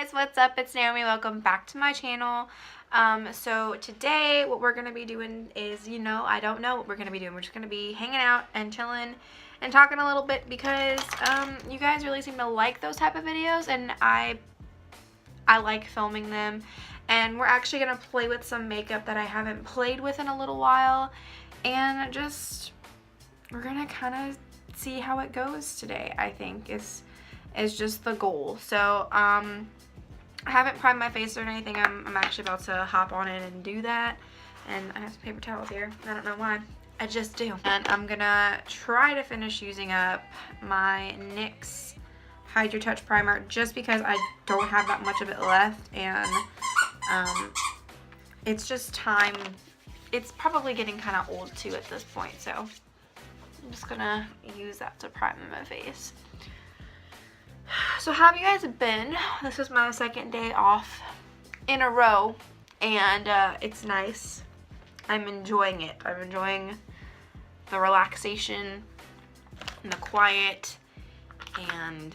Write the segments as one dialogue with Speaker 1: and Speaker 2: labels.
Speaker 1: guys, what's up? It's Naomi. Welcome back to my channel. So today what we're going to be doing is, I don't know what we're going to be doing. We're just going to be hanging out and chilling and talking a little bit because you guys really seem to like those type of videos, and I like filming them. And we're actually going to play with some makeup that I haven't played with in a little while, and we're going to kind of see how it goes today, I think is just the goal. So I haven't primed my face or anything. I'm actually about to hop on in and do that, and I have some paper towels here. I don't know why, I just do. And I'm gonna try to finish using up my NYX Hydra Primer just because I don't have that much of it left, and it's just time. It's probably getting kind of old too at this point, so I'm just gonna use that to prime my face. So how have you guys been? This is my second day off in a row, and it's nice. I'm enjoying it. I'm enjoying the relaxation and the quiet, and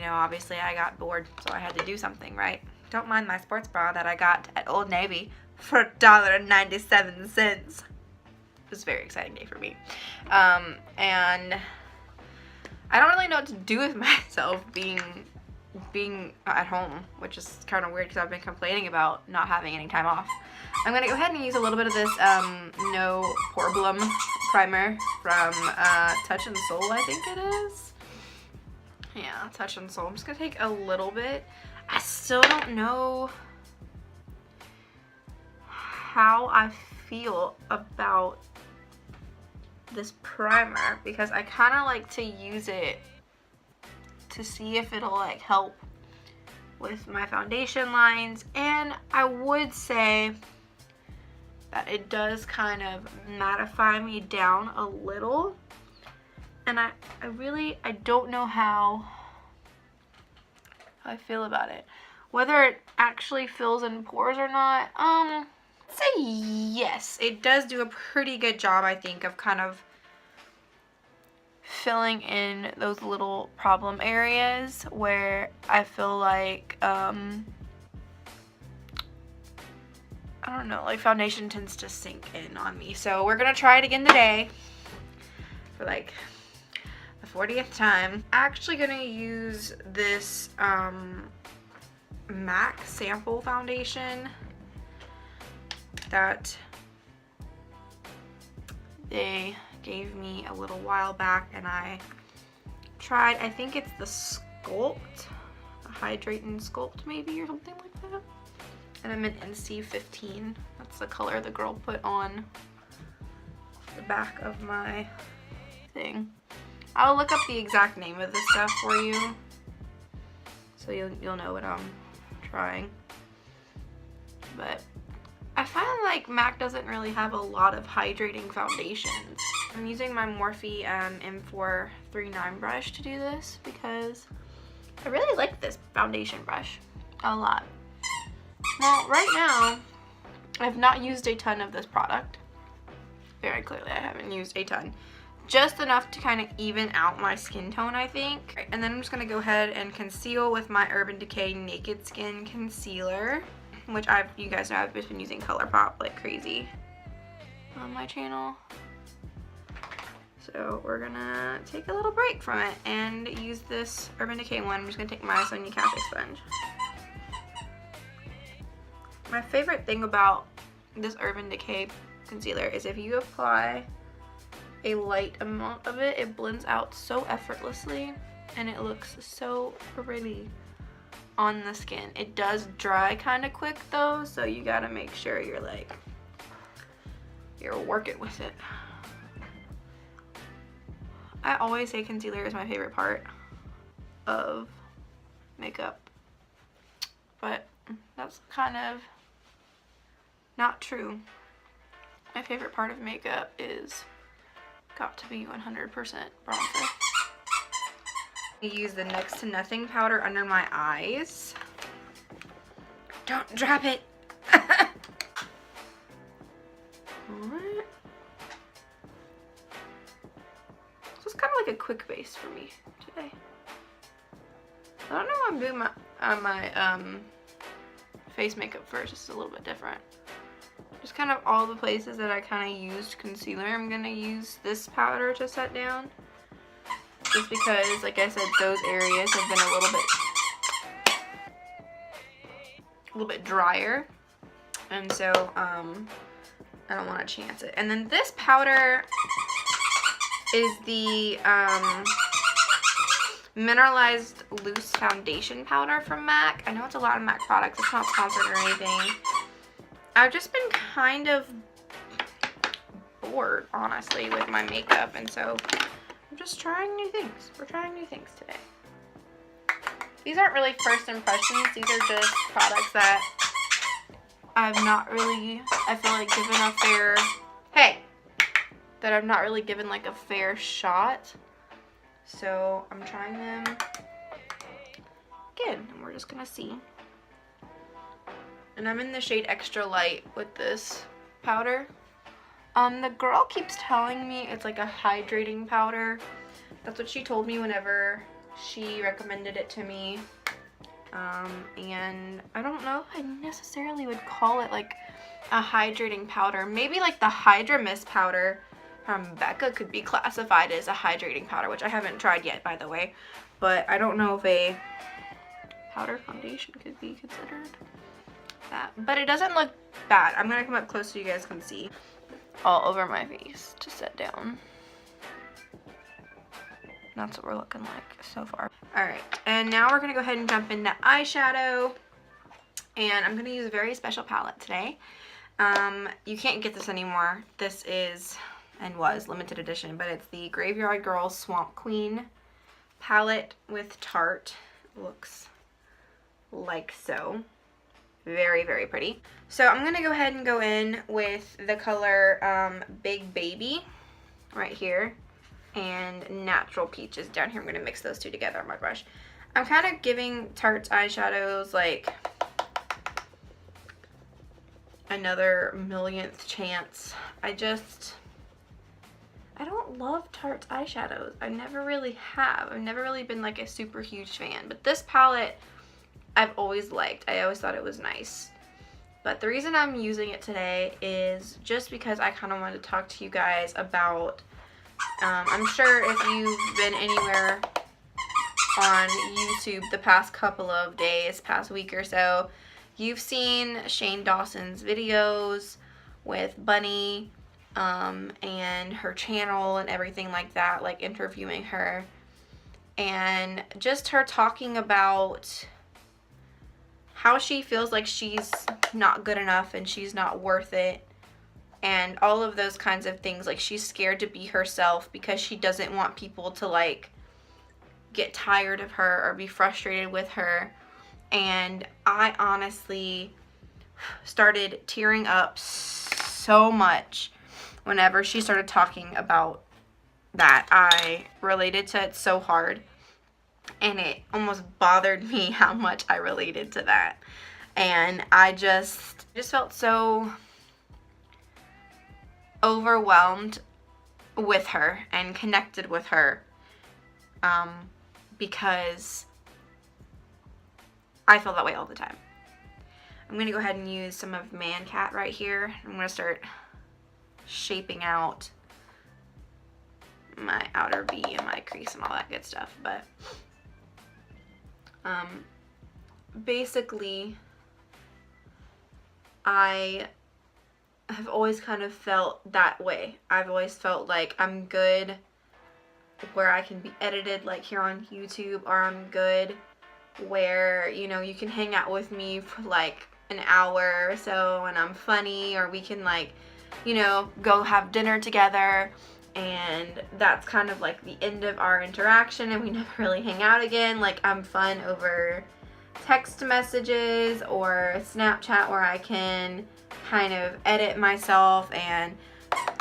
Speaker 1: obviously I got bored, so I had to do something, right? Don't mind my sports bra that I got at Old Navy for $1.97. It was a very exciting day for me. And I don't really know what to do with myself being at home, which is kind of weird because I've been complaining about not having any time off. I'm going to go ahead and use a little bit of this No Poreblem primer from Touch and Soul, I think it is. Yeah, Touch and Soul. I'm just going to take a little bit. I still don't know how I feel about this primer because I kind of like to use it to see if it'll like help with my foundation lines, and I would say that it does kind of mattify me down a little, and I don't know how I feel about it, whether it actually fills in pores or not. Say yes, it does do a pretty good job, I think, of kind of filling in those little problem areas where I feel like I don't know, like foundation tends to sink in on me. So we're gonna try it again today for like the 40th time. Actually gonna use this MAC sample foundation that they gave me a little while back, and I tried. I think it's the Sculpt, the Hydrate and Sculpt maybe, or something like that. And I'm in NC15. That's the color the girl put on the back of my thing. I'll look up the exact name of this stuff for you, so you'll know what I'm trying. But I find like MAC doesn't really have a lot of hydrating foundations. I'm using my Morphe M439 brush to do this because I really like this foundation brush a lot. Well, right now I've not used a ton of this product. Very clearly I haven't used a ton. Just enough to kind of even out my skin tone, I think. And then I'm just going to go ahead and conceal with my Urban Decay Naked Skin Concealer, which you guys know I've just been using Colourpop like crazy on my channel. So we're gonna take a little break from it and use this Urban Decay one. I'm just gonna take my Sonia Cafe sponge. My favorite thing about this Urban Decay concealer is if you apply a light amount of it, it blends out so effortlessly and it looks so pretty on the skin. It does dry kind of quick though, so you gotta make sure you're working with it. I always say concealer is my favorite part of makeup, but that's kind of not true. My favorite part of makeup is got to be 100% bronzer. I use the Next to Nothing powder under my eyes. Don't drop it. Alright. So it's kind of like a quick base for me today. I don't know why I'm doing my face makeup first. It's a little bit different. Just kind of all the places that I kind of used concealer, I'm going to use this powder to set down. Just because, like I said, those areas have been a little bit drier. And so, I don't want to chance it. And then this powder is the Mineralized Loose Foundation Powder from MAC. I know it's a lot of MAC products. It's not sponsored or anything. I've just been kind of bored, honestly, with my makeup. And so, I'm just trying new things. We're trying new things today. These aren't really first impressions. These are just products that I've not really, I feel like, given a fair, that I've not really given like a fair shot. So I'm trying them again, and we're just gonna see. And I'm in the shade Extra Light with this powder. The girl keeps telling me it's like a hydrating powder. That's what she told me whenever she recommended it to me. And I don't know if I necessarily would call it like a hydrating powder. Maybe like the Hydra Mist powder from Becca could be classified as a hydrating powder, which I haven't tried yet, by the way. But I don't know if a powder foundation could be considered that. But it doesn't look bad. I'm gonna come up close so you guys can see. All over my face to set down. That's what we're looking like so far. Alright, and now we're going to go ahead and jump into eyeshadow. And I'm going to use a very special palette today. You can't get this anymore. This is, and was, limited edition, but it's the Graveyard Girl Swamp Queen palette with Tarte. Looks like so. Very, very pretty. So I'm going to go ahead and go in with the color Big Baby right here. And Natural Peaches down here. I'm going to mix those two together on my brush. I'm kind of giving Tarte's eyeshadows like another millionth chance. I don't love Tarte's eyeshadows. I never really have. I've never really been like a super huge fan. But this palette I've always liked. I always thought it was nice. But the reason I'm using it today is just because I kind of wanted to talk to you guys about I'm sure if you've been anywhere on YouTube the past couple of days, past week or so, you've seen Shane Dawson's videos with Bunny and her channel and everything like that, like interviewing her. And just her talking about how she feels like she's not good enough and she's not worth it. And all of those kinds of things. Like, she's scared to be herself because she doesn't want people to, like, get tired of her or be frustrated with her. And I honestly started tearing up so much whenever she started talking about that. I related to it so hard. And it almost bothered me how much I related to that. And I just felt so overwhelmed with her and connected with her because I feel that way all the time. I'm going to go ahead and use some of Man Cat right here. I'm going to start shaping out my outer V and my crease and all that good stuff. But basically, I have always kind of felt that way. I've always felt like I'm good where I can be edited like here on YouTube, or I'm good where, you know, you can hang out with me for like an hour or so and I'm funny, or we can, like, you know, go have dinner together and that's kind of like the end of our interaction and we never really hang out again. Like, I'm fun over text messages or Snapchat where I can kind of edit myself and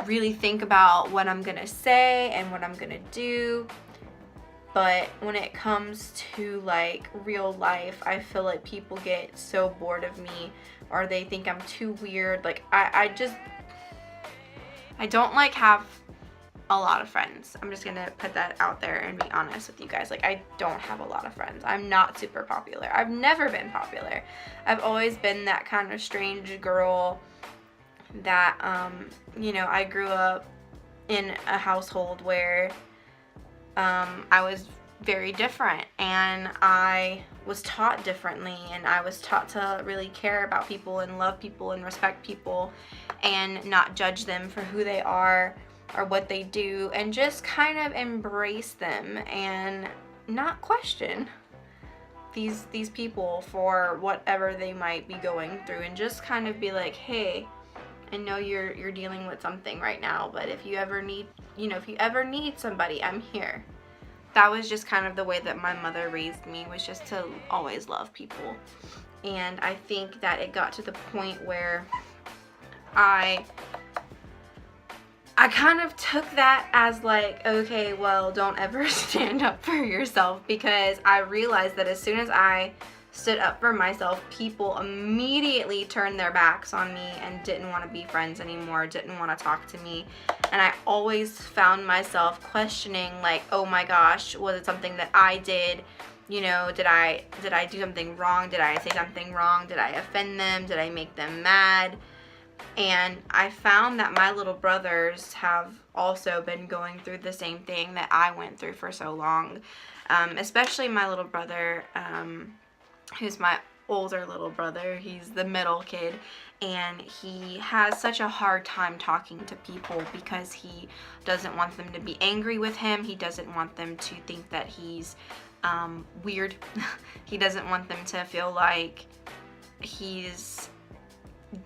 Speaker 1: really think about what I'm gonna say and what I'm gonna do. But when it comes to like real life, I feel like people get so bored of me, or they think I'm too weird. Like, I don't like have a lot of friends. I'm just gonna put that out there and be honest with you guys. Like, I don't have a lot of friends. I'm not super popular. I've never been popular. I've always been that kind of strange girl that, you know, I grew up in a household where I was very different, and I was taught differently, and I was taught to really care about people and love people and respect people and not judge them for who they are or what they do, and just kind of embrace them and not question these people for whatever they might be going through, and just kind of be like, hey, I know you're dealing with something right now, but if you ever need, you know, if you ever need somebody, I'm here. That was just kind of the way that my mother raised me, was just to always love people. And I think that it got to the point where I kind of took that as like, okay, well, don't ever stand up for yourself, because I realized that as soon as I stood up for myself, people immediately turned their backs on me and didn't want to be friends anymore, didn't want to talk to me. And I always found myself questioning, like, oh my gosh, was it something that I did? You know, did I do something wrong? Did I say something wrong? Did I offend them? Did I make them mad? And I found that my little brothers have also been going through the same thing that I went through for so long. Especially my little brother, who's my older little brother. He's the middle kid, and he has such a hard time talking to people because he doesn't want them to be angry with him. He doesn't want them to think that he's weird. He doesn't want them to feel like he's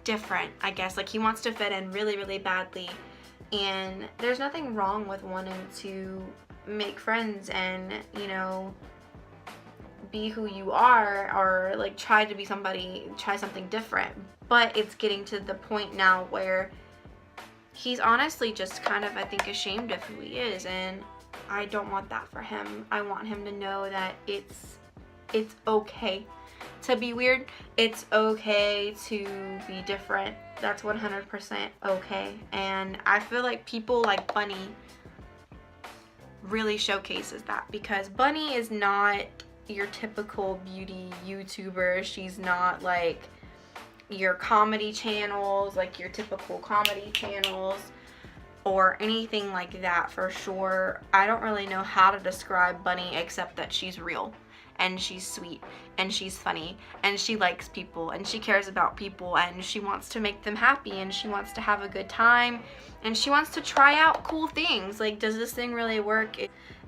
Speaker 1: different, I guess. Like, he wants to fit in really, really badly, and there's nothing wrong with wanting to make friends and, you know, be who you are, or like try to be somebody, try something different. But it's getting to the point now where he's honestly just kind of, I think, ashamed of who he is, and I don't want that for him. I want him to know that it's okay to be weird. It's okay to be different. That's 100% okay. And I feel like people like Bunny really showcases that, because Bunny is not your typical beauty YouTuber. She's not like your comedy channels, like your typical comedy channels or anything like that, for sure. I don't really know how to describe Bunny except that she's real, and she's sweet, and she's funny, and she likes people, and she cares about people, and she wants to make them happy, and she wants to have a good time, and she wants to try out cool things. Like, does this thing really work?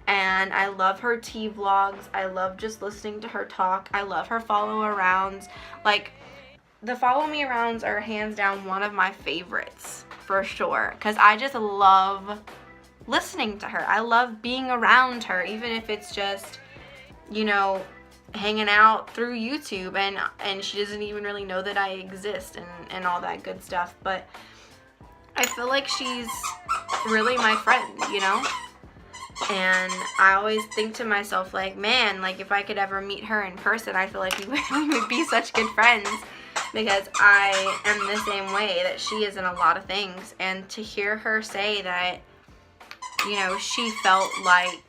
Speaker 1: And I love her tea vlogs. I love just listening to her talk. I love her follow arounds. Like, the follow me arounds are hands down one of my favorites, for sure, because I just love listening to her. I love being around her, even if it's just, you know, hanging out through YouTube, and she doesn't even really know that I exist, and all that good stuff. But I feel like she's really my friend, you know? And I always think to myself, like, man, like, if I could ever meet her in person, I feel like we would be such good friends, because I am the same way that she is in a lot of things. And to hear her say that, you know, she felt like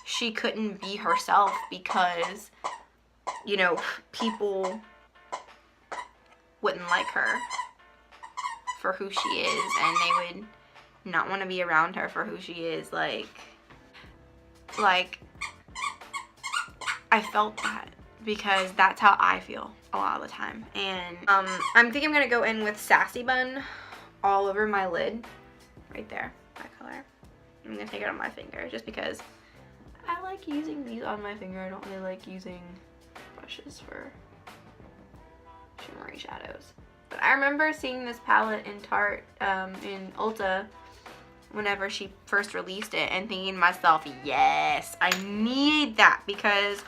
Speaker 1: she couldn't be herself because, you know, people wouldn't like her for who she is, and they would not want to be around her for who she is, like I felt that, because that's how I feel a lot of the time. And I think I'm gonna go in with Sassy Bun all over my lid, right there, that color. I'm gonna take it on my finger just because I like using these on my finger. I don't really like using brushes for shimmery shadows. But I remember seeing this palette in Tarte, in Ulta, whenever she first released it, and thinking to myself, yes, I need that, because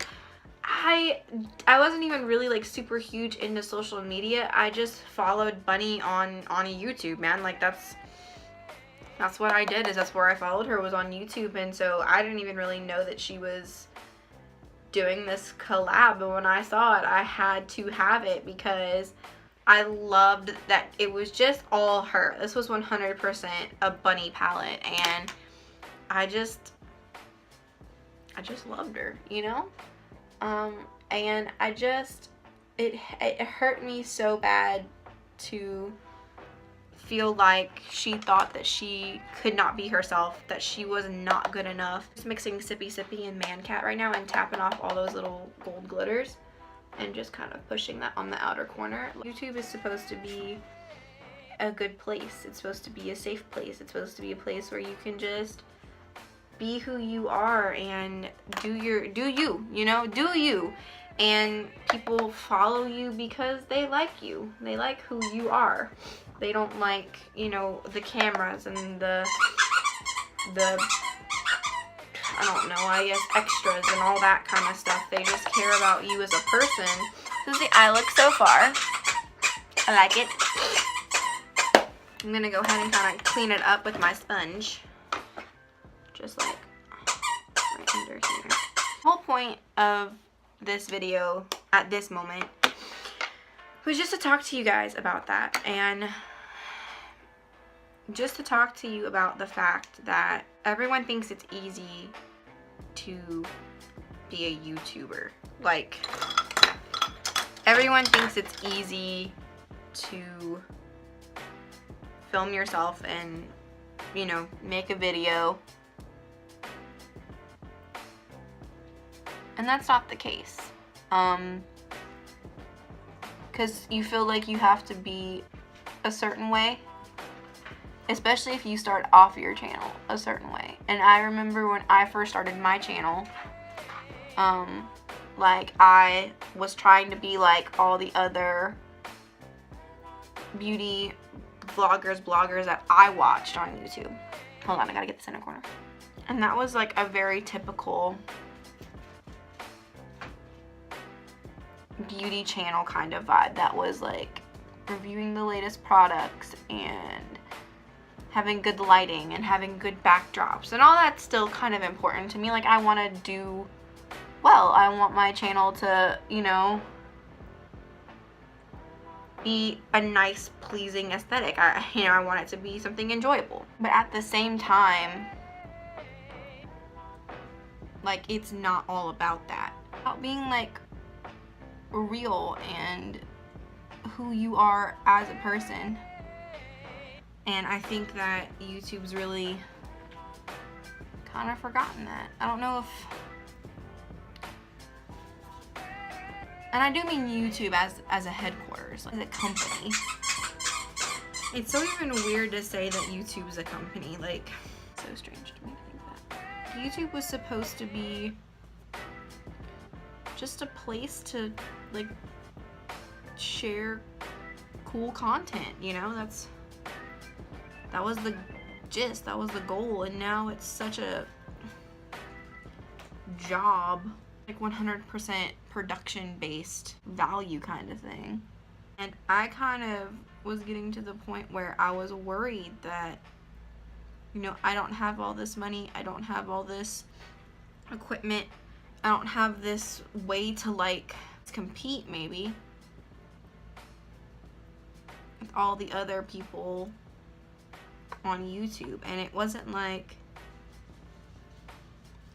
Speaker 1: I wasn't even really like super huge into social media. I just followed Bunny on YouTube, man. Like, that's what I did, is that's where I followed her, was on YouTube. And so I didn't even really know that she was doing this collab, but when I saw it, I had to have it, because I loved that it was just all her. This was 100% a Bunny palette, and I just loved her, you know? And I just, it hurt me so bad to feel like she thought that she could not be herself, that she was not good enough. Just mixing Sippy Sippy and Man Cat right now and tapping off all those little gold glitters and just kind of pushing that on the outer corner. YouTube is supposed to be a good place. It's supposed to be a safe place. It's supposed to be a place where you can just be who you are and do you, you know, do you. And people follow you because they like you. They like who you are. They don't like, you know, the cameras and the I don't know, I guess extras and all that kind of stuff. They just care about you as a person. This is the eye look so far. I like it. I'm gonna go ahead and kind of clean it up with my sponge. Just like right under here. The whole point of this video at this moment was just to talk to you guys about that, and just to talk to you about the fact that everyone thinks it's easy to be a YouTuber. Like, everyone thinks it's easy to film yourself and, you know, make a video. And that's not the case. Because you feel like you have to be a certain way. Especially if you start off your channel a certain way. And I remember when I first started my channel, like I was trying to be like all the other beauty bloggers that I watched on YouTube. Hold on, I gotta get this in a corner. And that was like a very typical beauty channel kind of vibe. That was like reviewing the latest products and having good lighting and having good backdrops, and all that's still kind of important to me. Like, I want to do well. I want my channel to, you know, be a nice, pleasing aesthetic. I want it to be something enjoyable. But at the same time, like, it's not all about that. It's about being like real and who you are as a person. And I think that YouTube's really kind of forgotten that. I don't know if, and I do mean YouTube as a headquarters, like a company. It's so even weird to say that YouTube is a company. Like, so strange to me to think that. YouTube was supposed to be just a place to like share cool content, you know? That was the gist, that was the goal, and now it's such a job, like 100% production-based value kind of thing. And I kind of was getting to the point where I was worried that, you know, I don't have all this money, I don't have all this equipment, I don't have this way to like compete maybe with all the other people on YouTube. And it wasn't like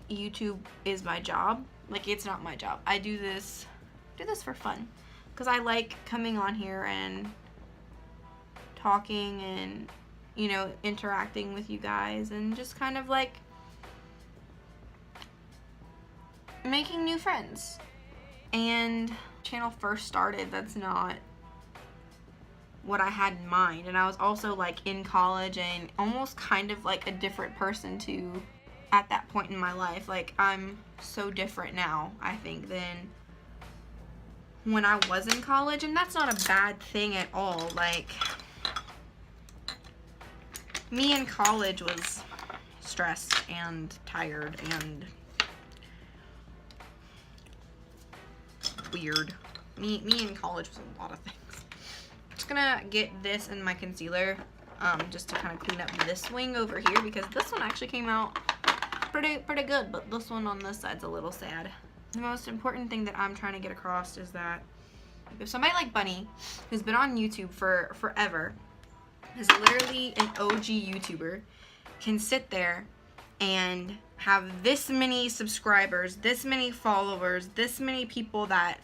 Speaker 1: YouTube is my job. Like, it's not my job. I do this for fun because I like coming on here and talking and, you know, interacting with you guys and just kind of like making new friends. And channel first started, that's not what I had in mind. And I was also like in college and almost kind of like a different person too at that point in my life. Like, I'm so different now, I think, than when I was in college. And that's not a bad thing at all. Like, me in college was stressed and tired and weird. Me in college was a lot of things. I'm just gonna get this in my concealer just to kind of clean up this wing over here, because this one actually came out pretty good, but this one on this side's a little sad. The most important thing that I'm trying to get across is that if somebody like Bunny, who's been on YouTube for forever, is literally an OG YouTuber, can sit there and have this many subscribers, this many followers, this many people that,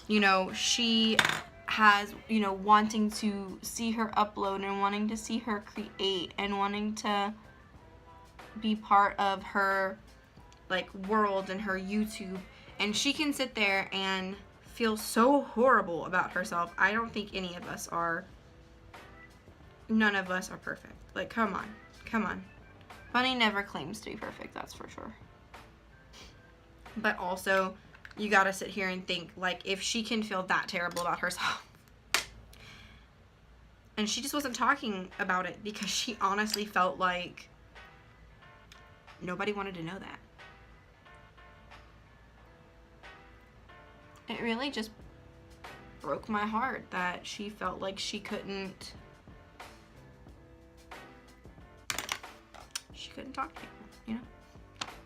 Speaker 1: you know, she has, you know, wanting to see her upload and wanting to see her create and wanting to be part of her, like, world and her YouTube. And she can sit there and feel so horrible about herself. I don't think any of us are. None of us are perfect. Like, come on. Come on. Bunny never claims to be perfect, that's for sure. But also, you gotta sit here and think, like, if she can feel that terrible about herself. And she just wasn't talking about it because she honestly felt like nobody wanted to know that. It really just broke my heart that she felt like she couldn't talk to people, you know?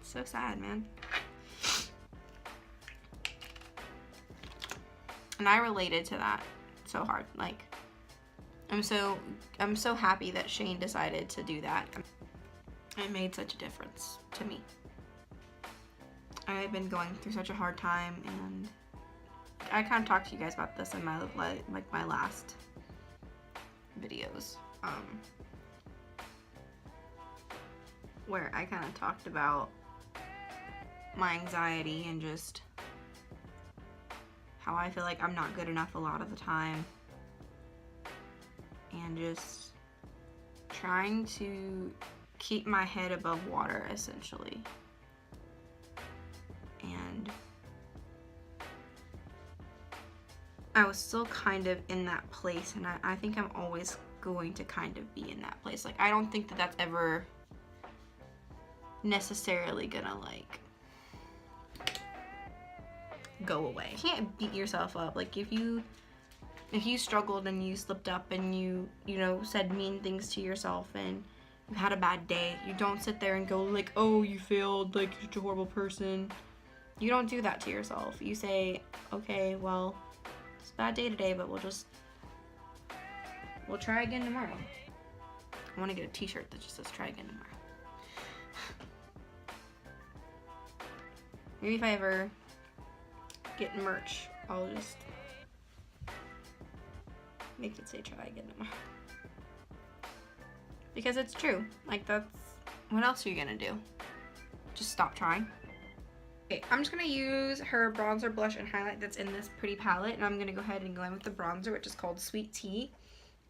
Speaker 1: It's so sad, man. And I related to that so hard. Like, I'm so happy that Shane decided to do that. It made such a difference to me. I've been going through such a hard time, and I kind of talked to you guys about this in my, like, my last videos, where I kind of talked about my anxiety and just how I feel like I'm not good enough a lot of the time, and just trying to keep my head above water, essentially. And I was still kind of in that place, and I think I'm always going to kind of be in that place. Like, I don't think that that's ever necessarily gonna, like, go away. You can't beat yourself up. Like, if you struggled and you slipped up and you know, said mean things to yourself and you had a bad day, you don't sit there and go like, oh, you failed, like, you're such a horrible person. You don't do that to yourself. You say, okay, well, it's a bad day today, but we'll try again tomorrow. I want to get a t-shirt that just says try again tomorrow. Maybe if I ever get merch, I'll just make it say try again tomorrow. Because it's true. Like, that's, what else are you gonna do? Just stop trying? Okay, I'm just gonna use her bronzer, blush, and highlight that's in this pretty palette, and I'm gonna go ahead and go in with the bronzer, which is called Sweet Tea,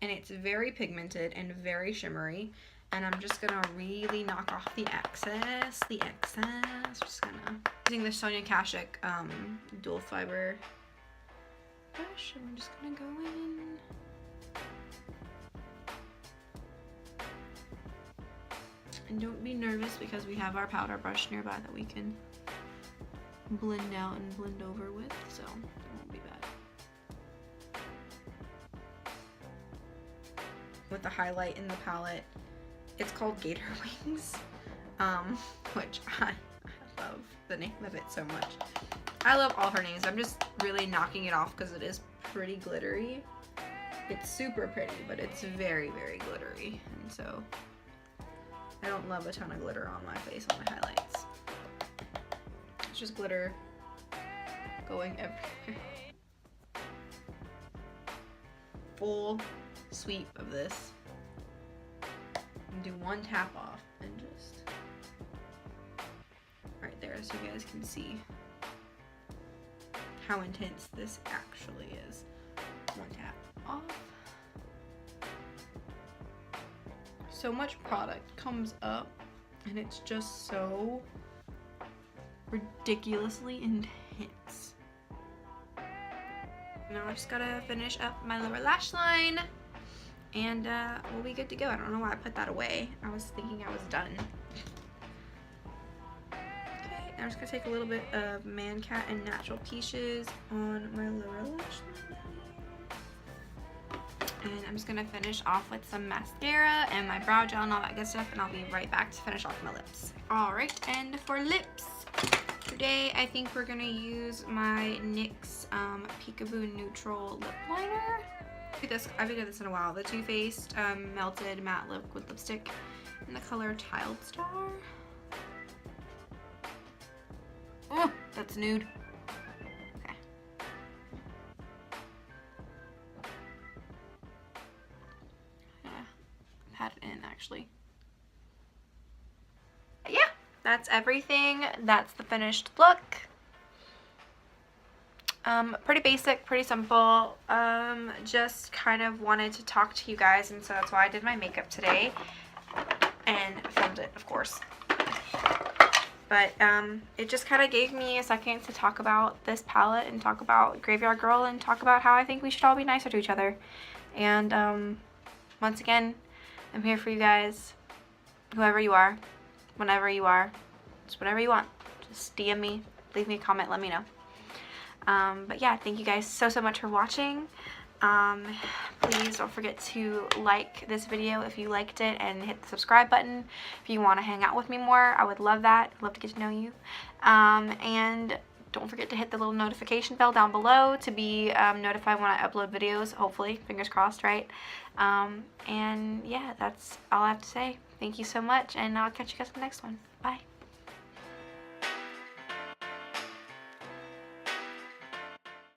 Speaker 1: and it's very pigmented and very shimmery. And I'm just gonna really knock off the excess. Just gonna, using the Sonia Kashuk dual fiber brush, and I'm just gonna go in. And don't be nervous because we have our powder brush nearby that we can blend out and blend over with, so it won't be bad. With the highlight in the palette, it's called Gator Wings, which I love the name of it so much. I love all her names. I'm just really knocking it off because it is pretty glittery. It's super pretty, but it's very, very glittery, and so I don't love a ton of glitter on my face on my highlights. It's just glitter going everywhere. Full sweep of this. And do one tap off and just right there so you guys can see how intense this actually is. One tap off. So much product comes up and it's just so ridiculously intense. Now I just gotta finish up my lower lash line and we'll be good to go. I don't know why I put that away. I was thinking I was done. Okay, I'm just gonna take a little bit of Man Cat and Natural Peaches on my lower lash line. And I'm just gonna finish off with some mascara and my brow gel and all that good stuff, and I'll be right back to finish off my lips. Alright, and for lips, today I think we're gonna use my NYX Peakaboo Neutral Lip Liner. I haven't done this in a while. The Too Faced Melted Matte Liquid Lipstick in the color Child Star. That's nude. Okay. Yeah, pat it in actually. But yeah, that's everything. That's the finished look. Pretty basic, pretty simple. Just kind of wanted to talk to you guys, and so that's why I did my makeup today and filmed it, of course. But it just kind of gave me a second to talk about this palette and talk about Graveyard Girl and talk about how I think we should all be nicer to each other. And once again, I'm here for you guys, whoever you are, whenever you are, just whatever you want. Just DM me, leave me a comment, let me know. But yeah, thank you guys so much for watching. Please don't forget to like this video if you liked it, and hit the subscribe button if you want to hang out with me more. I would love that. I'd love to get to know you. And don't forget to hit the little notification bell down below to be notified when I upload videos, hopefully, fingers crossed, right? And yeah, that's all I have to say. Thank you so much, and I'll catch you guys in the next one. Bye.